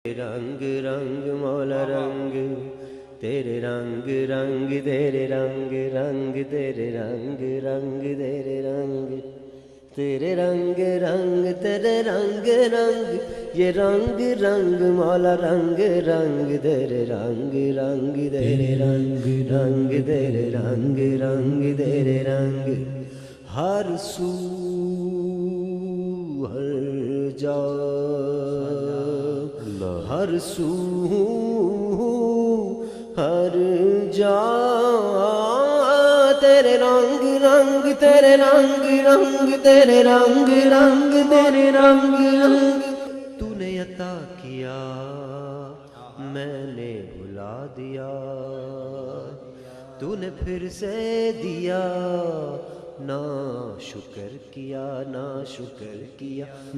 रंग रंग मौला रंग तेरे रंग रंग तेरे रंग रंग तेरे रंग रंग तेरे रंग तेरे रंग रंग तेरे रंग रंग ये रंग रंग मौला रंग रंग तेरे रंग रंग तेरे रंग रंग तेरे रंग रंग तेरे रंग हर सू हर जा हर सू हर जा तेरे रंग रंग तेरे रंग रंग तेरे रंग रंग तेरे रंग रंग तूने अता किया मैंने भुला दिया तूने फिर से दिया ना शुक्र किया ना शुक्र किया।